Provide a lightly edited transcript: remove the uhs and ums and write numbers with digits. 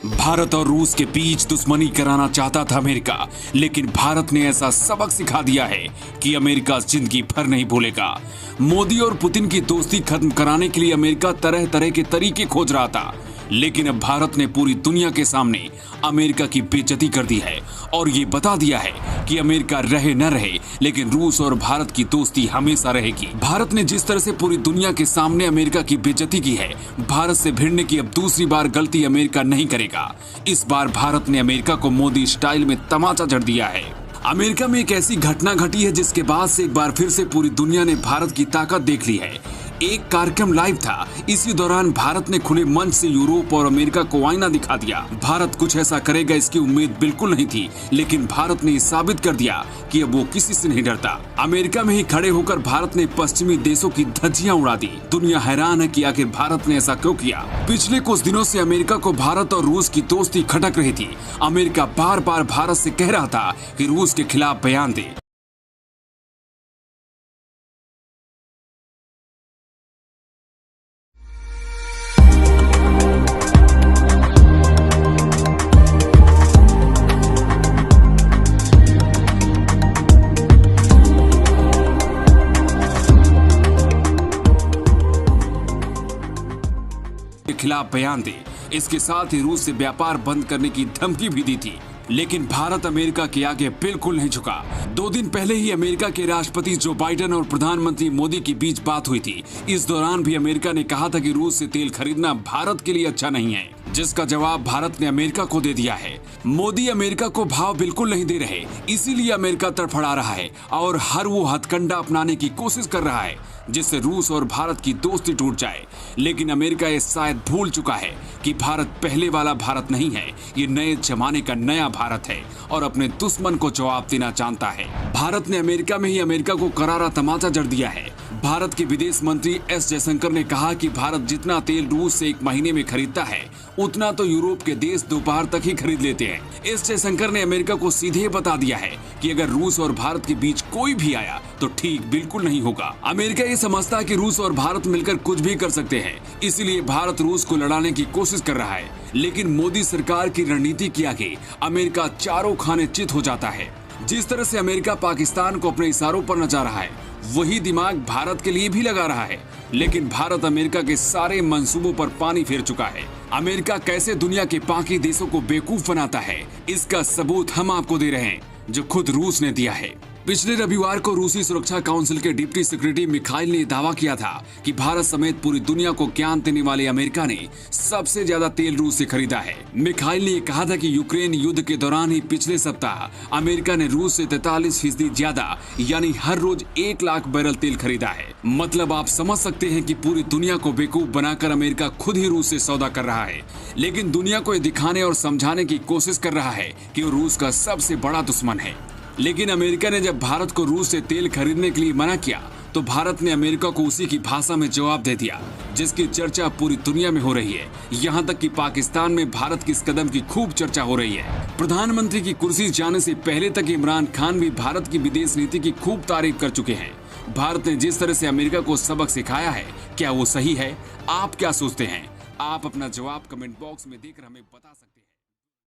भारत और रूस के बीच दुश्मनी कराना चाहता था अमेरिका, लेकिन भारत ने ऐसा सबक सिखा दिया है कि अमेरिका जिंदगी भर नहीं भूलेगा। मोदी और पुतिन की दोस्ती खत्म कराने के लिए अमेरिका तरह तरह के तरीके खोज रहा था, लेकिन अब भारत ने पूरी दुनिया के सामने अमेरिका की बेइज्जती कर दी है और ये बता दिया है कि अमेरिका रहे न रहे, लेकिन रूस और भारत की दोस्ती हमेशा रहेगी। भारत ने जिस तरह से पूरी दुनिया के सामने अमेरिका की बेइज्जती की है, भारत से भिड़ने की अब दूसरी बार गलती अमेरिका नहीं करेगा। इस बार भारत ने अमेरिका को मोदी स्टाइल में तमाचा जड़ दिया है। अमेरिका में एक ऐसी घटना घटी है जिसके बाद से एक बार फिर से पूरी दुनिया ने भारत की ताकत देख ली है। एक कार्यक्रम लाइव था, इसी दौरान भारत ने खुले मंच से यूरोप और अमेरिका को आईना दिखा दिया। भारत कुछ ऐसा करेगा इसकी उम्मीद बिल्कुल नहीं थी, लेकिन भारत ने साबित कर दिया कि अब वो किसी से नहीं डरता। अमेरिका में ही खड़े होकर भारत ने पश्चिमी देशों की धज्जियां उड़ा दी। दुनिया हैरान है कि आखिर भारत ने ऐसा क्यों किया। पिछले कुछ दिनों से अमेरिका को भारत और रूस की दोस्ती खटक रही थी। अमेरिका बार बार भारत से कह रहा था कि रूस के खिलाफ बयान दे। खिलाफ बयान दे। इसके साथ ही रूस से व्यापार बंद करने की धमकी भी दी थी, लेकिन भारत अमेरिका के आगे बिल्कुल नहीं झुका। 2 दिन पहले ही अमेरिका के राष्ट्रपति जो बाइडेन और प्रधानमंत्री मोदी के बीच बात हुई थी। इस दौरान भी अमेरिका ने कहा था कि रूस से तेल खरीदना भारत के लिए अच्छा नहीं है, जिसका जवाब भारत ने अमेरिका को दे दिया है। मोदी अमेरिका को भाव बिल्कुल नहीं दे रहे, इसीलिए अमेरिका तड़फड़ा रहा है और हर वो हथकंडा अपनाने की कोशिश कर रहा है जिससे रूस और भारत की दोस्ती टूट जाए। लेकिन अमेरिका ये शायद भूल चुका है कि भारत पहले वाला भारत नहीं है, ये नए जमाने का नया भारत है और अपने दुश्मन को जवाब देना जानता है। भारत ने अमेरिका में ही अमेरिका को करारा तमाचा जड़ दिया है। भारत के विदेश मंत्री एस जयशंकर ने कहा कि भारत जितना तेल रूस से 1 महीने में खरीदता है, उतना तो यूरोप के देश दोपहर तक ही खरीद लेते हैं। एस जयशंकर ने अमेरिका को सीधे बता दिया है कि अगर रूस और भारत के बीच कोई भी आया तो ठीक बिल्कुल नहीं होगा। अमेरिका ये समझता है कि रूस और भारत मिलकर कुछ भी कर सकते हैं, इसीलिए भारत रूस को लड़ाने की कोशिश कर रहा है। लेकिन मोदी सरकार की रणनीति के आगे अमेरिका चारों खाने चित हो जाता है। जिस तरह से अमेरिका पाकिस्तान को अपने इशारों पर नचा रहा है, वही दिमाग भारत के लिए भी लगा रहा है। लेकिन भारत अमेरिका के सारे मंसूबों पर पानी फेर चुका है। अमेरिका कैसे दुनिया के बाकी देशों को बेवकूफ बनाता है, इसका सबूत हम आपको दे रहे हैं, जो खुद रूस ने दिया है। पिछले रविवार को रूसी सुरक्षा काउंसिल के डिप्टी सेक्रेटरी मिखाइल ने दावा किया था कि भारत समेत पूरी दुनिया को ज्ञान देने वाले अमेरिका ने सबसे ज्यादा तेल रूस से खरीदा है। मिखाइल ने कहा था कि यूक्रेन युद्ध के दौरान ही पिछले सप्ताह अमेरिका ने रूस से 43% ज्यादा यानी हर रोज 1 लाख बैरल तेल खरीदा है। मतलब आप समझ सकते हैं कि पूरी दुनिया को बेवकूफ बनाकर अमेरिका खुद ही रूस से सौदा कर रहा है, लेकिन दुनिया को ये दिखाने और समझाने की कोशिश कर रहा है कि वो रूस का सबसे बड़ा दुश्मन है। लेकिन अमेरिका ने जब भारत को रूस से तेल खरीदने के लिए मना किया, तो भारत ने अमेरिका को उसी की भाषा में जवाब दे दिया, जिसकी चर्चा पूरी दुनिया में हो रही है। यहाँ तक कि पाकिस्तान में भारत की इस कदम की खूब चर्चा हो रही है। प्रधानमंत्री की कुर्सी जाने से पहले तक इमरान खान भी भारत की विदेश नीति की खूब तारीफ कर चुके हैं। भारत ने जिस तरह से अमेरिका को सबक सिखाया है, क्या वो सही है? आप क्या सोचते हैं? आप अपना जवाब कमेंट बॉक्स में देकर हमें बता सकते हैं।